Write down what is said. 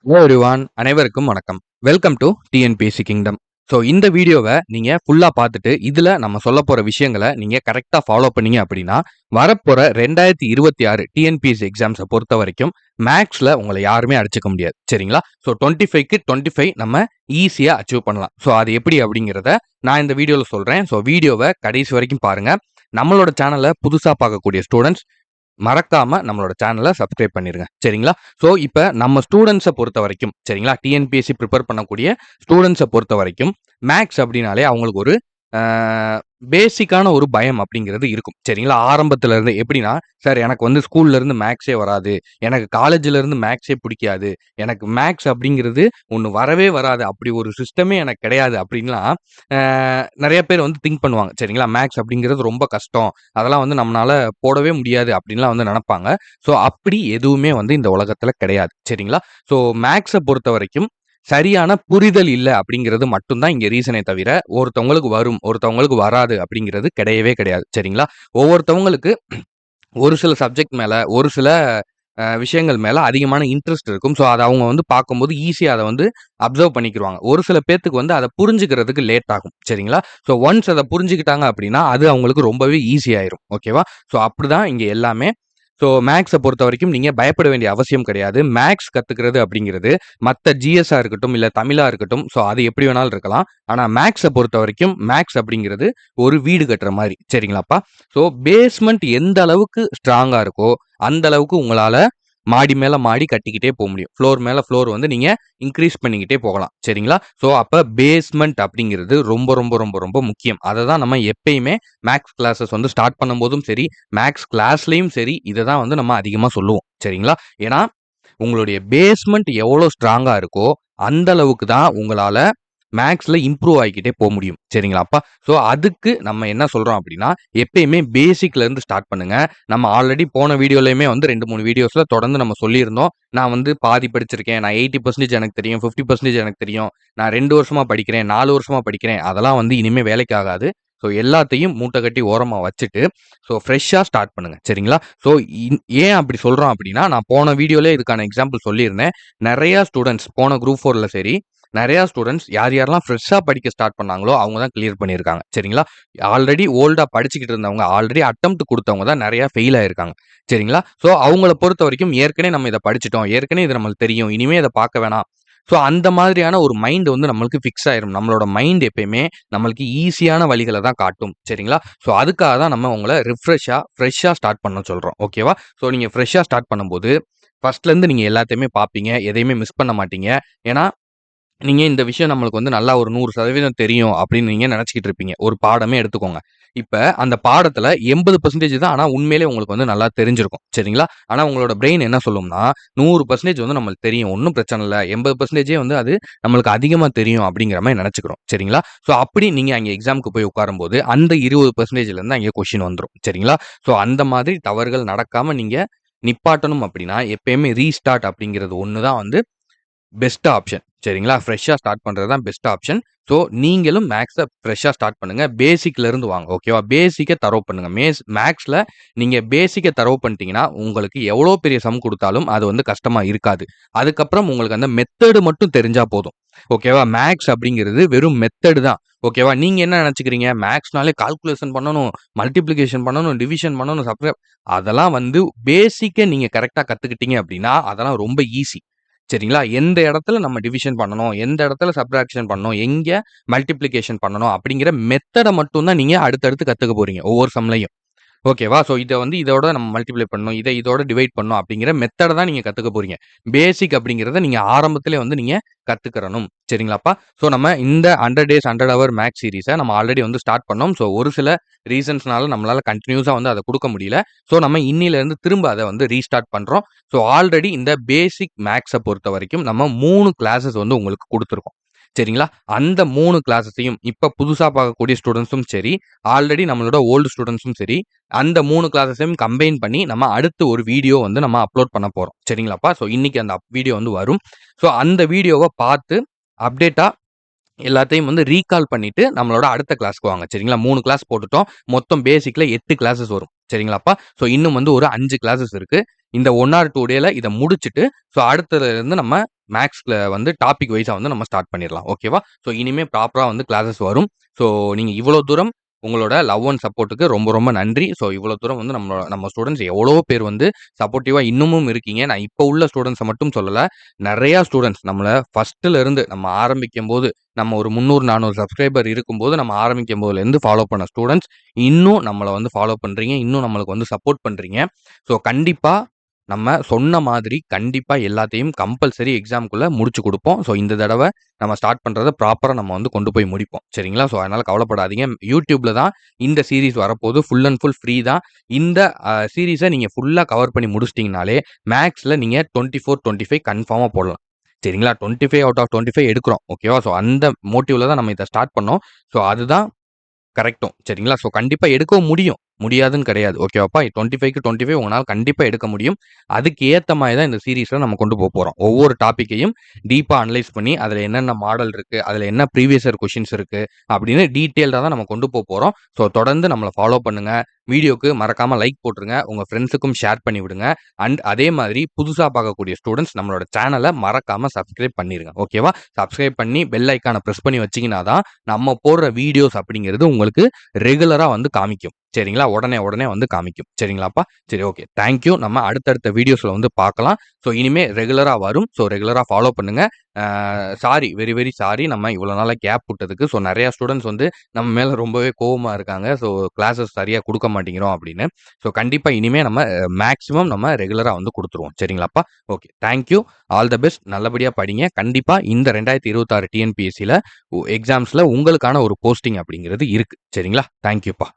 Hello everyone, அனைவருக்கும் வணக்கம். Welcome to TNPSC kingdom. So இந்த வீடியோவை நீங்கள் ஃபுல்லாக பார்த்துட்டு இதில் நம்ம சொல்ல போகிற விஷயங்களை நீங்கள் கரெக்டாக ஃபாலோ பண்ணீங்க அப்படின்னா வரப்போகிற 2026 டிஎன்பிஎஸ்சி எக்ஸாம்ஸை பொறுத்த வரைக்கும் மேக்ஸில் உங்களை யாருமே அடிச்சுக்க முடியாது. சரிங்களா? ஸோ 25க்கு 25 நம்ம ஈஸியாக அச்சீவ் பண்ணலாம். ஸோ அது எப்படி அப்படிங்கிறத நான் இந்த வீடியோவில் சொல்கிறேன். ஸோ வீடியோவை கடைசி வரைக்கும் பாருங்கள். நம்மளோட சேனலை புதுசாக பார்க்கக்கூடிய ஸ்டூடெண்ட்ஸ் மறக்காம நம்மளோட சேனலை சப்ஸ்கிரைப் பண்ணிருங்க. சரிங்களா? ஸோ இப்போ நம்ம ஸ்டூடெண்ட்ஸை பொறுத்த வரைக்கும் சரிங்களா, டிஎன்பிஎஸ்சி ப்ரிப்பேர் பண்ணக்கூடிய ஸ்டூடெண்ட்ஸை பொறுத்த வரைக்கும் மேக்ஸ் அப்படின்னாலே அவங்களுக்கு ஒரு பேசிக்கான ஒரு பயம் அப்படிங்கிறது இருக்கும். சரிங்களா? ஆரம்பத்துல இருந்து எப்படின்னா, சார் எனக்கு வந்து ஸ்கூல்ல இருந்து மேக்ஸே வராது, எனக்கு காலேஜ்ல இருந்து மேக்ஸே பிடிக்காது, எனக்கு மேக்ஸ் அப்படிங்கிறது ஒன்று வரவே வராது, அப்படி ஒரு சிஸ்டமே எனக்கு கிடையாது அப்படின்லாம் நிறைய பேர் வந்து திங்க் பண்ணுவாங்க. சரிங்களா? மேக்ஸ் அப்படிங்கிறது ரொம்ப கஷ்டம், அதெல்லாம் வந்து நம்மளால போடவே முடியாது அப்படின்லாம் வந்து நினைப்பாங்க. ஸோ அப்படி எதுவுமே வந்து இந்த உலகத்துல கிடையாது. சரிங்களா? ஸோ மேக்ஸை பொறுத்த வரைக்கும் சரியான புரிதல் இல்ல அப்படிங்கிறது மட்டும் தான் இங்க ரீசனே தவிர, ஒருத்தவங்களுக்கு வரும், ஒருத்தவங்களுக்கு வராது அப்படிங்கிறது கிடையவே கிடையாது. சரிங்களா? ஒவ்வொருத்தவங்களுக்கு ஒரு சில சப்ஜெக்ட் மேல, ஒரு சில விஷயங்கள் மேல அதிகமான இன்ட்ரெஸ்ட் இருக்கும். ஸோ அத அவங்க வந்து பார்க்கும்போது ஈஸியா அத வந்து அப்சர்வ் பண்ணிக்கிருவாங்க. ஒரு சில பேத்துக்கு வந்து அத புரிஞ்சுக்கிறதுக்கு லேட் ஆகும். சரிங்களா? ஸோ ஒன்ஸ் அத புரிஞ்சுக்கிட்டாங்க அப்படின்னா, அது அவங்களுக்கு ரொம்பவே ஈஸி ஆயிரும். ஓகேவா? ஸோ அப்படிதான் இங்க எல்லாமே. ஸோ மேக்ஸை பொறுத்த வரைக்கும் நீங்க பயப்பட வேண்டிய அவசியம் கிடையாது. மேக்ஸ் கத்துக்கிறது அப்படிங்கிறது மத்த ஜிஎஸ்ஸா இருக்கட்டும், இல்ல தமிழா இருக்கட்டும், ஸோ அது எப்படி வேணாலும் இருக்கலாம். ஆனா மேக்ஸை பொறுத்த வரைக்கும் மேக்ஸ் அப்படிங்கிறது ஒரு வீடு கட்டுற மாரி. சரிங்களாப்பா? ஸோ பேஸ்மெண்ட் எந்த அளவுக்கு ஸ்ட்ராங்கா இருக்கோ, அந்த அளவுக்கு உங்களால மாடி மேல மாடி கட்டிக்கிட்டே போக முடியும். ஃப்ளோர் மேல ஃப்ளோர் வந்து நீங்க இன்க்ரீஸ் பண்ணிக்கிட்டே போகலாம். சரிங்களா? ஸோ அப்ப பேஸ்மெண்ட் அப்படிங்கிறது ரொம்ப ரொம்ப ரொம்ப ரொம்ப முக்கியம். அதை தான் நம்ம எப்பயுமே மேக்ஸ் கிளாஸஸ் வந்து ஸ்டார்ட் பண்ணும்போதும் சரி, மேக்ஸ் கிளாஸ்லயும் சரி, இதை தான் வந்து நம்ம அதிகமா சொல்லுவோம். சரிங்களா? ஏன்னா உங்களுடைய பேஸ்மெண்ட் எவ்வளோ ஸ்ட்ராங்கா இருக்கோ, அந்த அளவுக்கு தான் உங்களால மேக்ஸ்ல இம்ப்ரூவ் ஆகிக்கிட்டே போக முடியும். சரிங்களாப்பா? ஸோ அதுக்கு நம்ம என்ன சொல்றோம் அப்படின்னா, எப்பயுமே பேசிக்ல இருந்து ஸ்டார்ட் பண்ணுங்க. நம்ம ஆல்ரெடி போன வீடியோலயுமே வந்து 2, 3 வீடியோஸ்ல தொடர்ந்து நம்ம சொல்லியிருந்தோம். நான் வந்து பாதி படிச்சிருக்கேன், நான் 80% எனக்கு தெரியும், 50% எனக்கு தெரியும், நான் 2 வருஷமா படிக்கிறேன், 4 வருஷமா படிக்கிறேன், அதெல்லாம் வந்து இனிமே வேலைக்கு ஆகாது. ஸோ எல்லாத்தையும் மூட்டை கட்டி ஓரமா வச்சுட்டு, ஸோ ஃப்ரெஷ்ஷா ஸ்டார்ட் பண்ணுங்க. சரிங்களா? ஸோ ஏன் அப்படி சொல்றோம் அப்படின்னா, நான் போன வீடியோலயே இதுக்கான எக்ஸாம்பிள் சொல்லியிருந்தேன். நெறைய ஸ்டூடண்ட்ஸ் போன குரூப் 4ல சரி, நெறையா ஸ்டூடண்ட்ஸ் யார் யாரெல்லாம் ஃப்ரெஷ்ஷா படிக்க ஸ்டார்ட் பண்ணாங்களோ, அவங்க தான் கிளியர் பண்ணியிருக்காங்க. சரிங்களா? ஆல்ரெடி ஓல்டா படிச்சுக்கிட்டு இருந்தவங்க, ஆல்ரெடி அட்டெம்ப்ட் குடுத்தவங்க தான் நெறையா ஃபெயில் ஆயிருக்காங்க. சரிங்களா? ஸோ அவங்கள பொறுத்தவரைக்கும் ஏற்கனவே நம்ம இத படிச்சுட்டோம், ஏற்கனவே இது நம்மளுக்கு தெரியும், இனிமே இத பார்க்க வேணாம். ஸோ அந்த மாதிரியான ஒரு மைண்ட் வந்து நம்மளுக்கு ஃபிக்ஸ் ஆயிரும். நம்மளோட மைண்ட் எப்பயுமே நம்மளுக்கு ஈஸியான வழிகள தான் காட்டும். சரிங்களா? ஸோ அதுக்காக தான் நம்ம உங்கள ஃப்ரெஷ்ஷா ஸ்டார்ட் பண்ண சொல்றோம். ஓகேவா? ஸோ நீங்க ஃப்ரெஷ்ஷா ஸ்டார்ட் பண்ணும்போது, ஃபர்ஸ்ட்லேருந்து நீங்க எல்லாத்தையுமே பார்ப்பீங்க. எதையுமே மிஸ் பண்ண மாட்டீங்க. ஏன்னா நீங்க இந்த விஷயம் நம்மளுக்கு வந்து நல்லா ஒரு 100% தெரியும் அப்படின்னு நீங்க நினைச்சுக்கிட்டு இருப்பீங்க. ஒரு பாடமே எடுத்துக்கோங்க. இப்ப அந்த பாடத்துல 80% தான் ஆனா உண்மையிலேயே உங்களுக்கு வந்து நல்லா தெரிஞ்சிருக்கும். சரிங்களா? ஆனா உங்களோட பிரெயின் என்ன சொல்லும்னா, 100% வந்து நம்மளுக்கு தெரியும். ஒண்ணும் பிரச்சனை இல்ல. 80% வந்து அது நம்மளுக்கு அதிகமா தெரியும் அப்படிங்கிற மாரி நெனைச்சுக்கிறோம். சரிங்களா? ஸோ அப்படி நீங்க அங்க எக்ஸாம்க்கு போய் உட்காரும்போது, அந்த 20%லேருந்து அங்கே கொஸ்டின் வந்துரும். சரிங்களா? ஸோ அந்த மாதிரி தவறுகள் நடக்காம நீங்க நிப்பாட்டணும் அப்படின்னா, எப்பயுமே ரீஸ்டார்ட் அப்படிங்கிறது ஒண்ணு தான் வந்து பெஸ்ட் ஆப்ஷன். சரிங்களா? ஃப்ரெஷ்ஷா ஸ்டார்ட் பண்றது தான் பெஸ்ட் ஆப்ஷன். ஸோ நீங்களும் மேக்ஸ ஃப்ரெஷ்ஷா ஸ்டார்ட் பண்ணுங்க. பேசிக்ல இருந்து வாங்க. ஓகேவா? பேசிக்க தரோவ் பண்ணுங்க. மேக்ஸ்ல நீங்க பேசிக்க தரோவ் பண்ணிட்டீங்கன்னா, உங்களுக்கு எவ்வளோ பெரிய சம் குடுத்தாலும் அது வந்து கஷ்டமா இருக்காது. அதுக்கப்புறம் உங்களுக்கு அந்த மெத்தட் மட்டும் தெரிஞ்சா போதும். ஓகேவா? மேக்ஸ் அப்படிங்கிறது வெறும் மெத்தட் தான். ஓகேவா? நீங்க என்ன நெனச்சுக்கிறீங்க? மேக்ஸ்னாலே கால்குலேஷன் பண்ணணும், மல்டிப்ளிகேஷன் பண்ணணும், டிவிஷன் பண்ணணும், அதெல்லாம் வந்து பேசிக்க நீங்க கரெக்ட்டா கத்துக்கிட்டீங்க அப்படின்னா, அதெல்லாம் ரொம்ப ஈஸி. சரிங்களா? எந்த இடத்துல நம்ம டிவிஷன் பண்ணணும், எந்த இடத்துல சப்ட்ராக்ஷன் பண்ணணும், எங்க மல்டிப்ளிகேஷன் பண்ணணும் அப்படிங்கிற மெத்தட மட்டும் தான் நீங்க அடுத்தடுத்து கத்துக்க போறீங்க. ஒவ்வொரு சம்லயும். ஓகேவா? ஸோ இத வந்து இதோட நம்ம மல்டிப்ளை பண்ணணும், இத இதோட டிவைட் பண்ணணும் அப்படிங்கிற மெத்தட தான் நீங்க கத்துக்க போறீங்க. பேசிக் அப்படிங்கிறத நீங்க ஆரம்பத்திலே வந்து நீங்க கத்துக்கிறணும். சரிங்களாப்பா? ஸோ நம்ம இந்த 100 டேஸ் 100 ஹவர் மேக்ஸ் சீரிஸ நம்ம ஆல்ரெடி வந்து ஸ்டார்ட் பண்ணோம். ஸோ ஒரு சில ரீசன்ஸ்னால நம்மளால கன்டினியூஸா வந்து அத குடுக்க முடியல. ஸோ நம்ம இன்னிலிருந்து திரும்ப அத வந்து ரீஸ்டார்ட் பண்றோம். ஸோ ஆல்ரெடி இந்த பேசிக் மேக்ஸ பொறுத்தவரைக்கும் நம்ம 3 கிளாஸஸ் வந்து உங்களுக்கு குடுத்துருக்கோம். சரிங்களா? அந்த 3 கிளாஸஸையும் இப்ப புதுசா பார்க்கக்கூடிய ஸ்டூடண்ட்ஸும் சரி, ஆல்ரெடி நம்மளோட ஓல்டு ஸ்டூடண்ட்ஸும் சரி, அந்த 3 கிளாஸஸையும் கம்பைன் பண்ணி நம்ம அடுத்து ஒரு வீடியோ வந்து நம்ம அப்லோட் பண்ண போறோம். சரிங்களாப்பா? ஸோ இன்னைக்கு அந்த வீடியோ வந்து வரும். ஸோ அந்த வீடியோவ பார்த்து அப்டேட்டா எல்லாத்தையும் வந்து ரீகால் பண்ணிட்டு நம்மளோட அடுத்த கிளாஸ்க்கு வாங்க. சரிங்களா? 3 கிளாஸ் போட்டுட்டோம். மொத்தம் பேசிக்ல 8 கிளாஸஸ் வரும். சரிங்களாப்பா? ஸோ இன்னும் வந்து ஒரு 5 கிளாஸஸ் இருக்கு. இந்த 1 ஆர் 2 டேல இத முடிச்சுட்டு, ஸோ அடுத்ததுலருந்து நம்ம மேக்ஸ்ல வந்து டாபிக் வைஸா வந்து நம்ம ஸ்டார்ட் பண்ணிடலாம். ஓகேவா? ஸோ இனிமே ப்ராப்பரா வந்து கிளாஸஸ் வரும். ஸோ நீங்க இவ்வளோ தூரம் உங்களோட லவ் அண்ட் சப்போர்ட்டுக்கு ரொம்ப ரொம்ப நன்றி. ஸோ இவ்வளோ தூரம் வந்து நம்ம ஸ்டூடண்ட்ஸ் எவ்வளவோ பேர் வந்து சப்போர்ட்டிவா இன்னமும் இருக்கீங்க. நான் இப்போ உள்ள ஸ்டூடண்ட்ஸ மட்டும் சொல்லல. நெறையா ஸ்டூடண்ட்ஸ் நம்மள ஃபர்ஸ்ட்ல இருந்து நம்ம ஆரம்பிக்கும்போது, நம்ம ஒரு 300, 400 சப்ஸ்கிரைபர் இருக்கும்போது நம்ம ஆரம்பிக்கும்போதுலேருந்து ஃபாலோ பண்ண ஸ்டூடண்ட்ஸ் இன்னும் நம்மள வந்து ஃபாலோ பண்றீங்க. இன்னும் நம்மளுக்கு வந்து சப்போர்ட் பண்றீங்க. ஸோ கண்டிப்பா நம்ம சொன்ன மாதிரி கண்டிப்பா எல்லாத்தையும் கம்பல்சரி எக்ஸாம்க்குள்ள முடிச்சு குடுப்போம். ஸோ இந்த தடவ நம்ம ஸ்டார்ட் பண்றத ப்ராப்பரா நம்ம வந்து கொண்டு போய் முடிப்போம். சரிங்களா? ஸோ அதனால கவலைப்படாதீங்க. YouTubeல தான் இந்த சீரிஸ் வரப்போது. ஃபுல் அண்ட் ஃபுல் ஃப்ரீ தான். இந்த சீரிஸ நீங்க ஃபுல்லா கவர் பண்ணி முடிச்சிட்டீங்கனாலே, மேத்ஸ்ல நீங்க 24, 25 கன்ஃபார்மா போடலாம். சரிங்களா? 25 அவுட் ஆஃப் 25 எடுக்குறோம். ஓகேவா? ஸோ அந்த மோட்டிவ்ல தான் நம்ம இத ஸ்டார்ட் பண்ணோம். ஸோ அதுதான் கரெக்ட்டும். சரிங்களா? ஸோ கண்டிப்பா எடுக்கவும் முடியும். முடியாதுன்னு கிடையாது. ஓகேவாப்பா? 25க்கு 25 உங்கனால கண்டிப்பா எடுக்க முடியும். அதுக்கு ஏத்த மாரி தான் இந்த சீரிஸ்ல நம்ம கொண்டு போறோம். ஒவ்வொரு டாபிக்கையும் டீப்பா அனலைஸ் பண்ணி, அதுல என்னென்ன மாடல் இருக்கு, அதுல என்ன ப்ரீவியஸ் இயர் கொஸ்டின்ஸ் இருக்கு, அப்படின்னு டீட்டெயில்டா தான் நம்ம கொண்டு போறோம். ஸோ தொடர்ந்து நம்மள ஃபாலோ பண்ணுங்க. வீடியோக்கு மறக்காம லைக் போட்டுருங்க. உங்க ஃப்ரெண்ட்ஸுக்கும் ஷேர் பண்ணி விடுங்க. அண்ட் அதே மாதிரி புதுசா பார்க்கக்கூடிய ஸ்டூடண்ட்ஸ் நம்மளோட சேனல மறக்காம சப்ஸ்கிரைப் பண்ணிருங்க. ஓகேவா? சப்ஸ்கிரைப் பண்ணி பெல் ஐகான பிரஸ் பண்ணி வச்சீங்கன்னா தான் நம்ம போடுற வீடியோஸ் அப்படிங்கிறது உங்களுக்கு ரெகுலரா வந்து காமிக்கும். சரிங்களா? உடனே வந்து காமிக்கும். சரிங்களாப்பா? சரி, ஓகே. Thank you. நம்ம அடுத்தடுத்த வீடியோஸ்ல வந்து பார்க்கலாம். ஸோ இனிமே ரெகுலரா வரும். ஸோ ரெகுலரா ஃபாலோ பண்ணுங்க. Sorry, very very sorry. நம்ம இவ்வளோ நாளா கேப் விட்டதுக்கு. ஸோ நெறைய ஸ்டூடண்ட்ஸ் வந்து நம்ம மேல ரொம்பவே கோவமா இருக்காங்க. ஸோ கிளாஸஸ் சரியா குடுக்க மாட்டேங்கிறோம் அப்படின்னு. ஸோ கண்டிப்பா இனிமே நம்ம மேக்ஸிமம் நம்ம ரெகுலரா வந்து குடுத்துருவோம். சரிங்களாப்பா? Okay. Thank you. All the best. நல்லபடியா படிங்க. கண்டிப்பா இந்த 2026 டிஎன்பிஎஸ்சில எக்ஸாம்ஸ்ல உங்களுக்கான ஒரு போஸ்டிங் அப்படிங்கிறது இருக்கு. சரிங்களா? தேங்க் யூப்பா.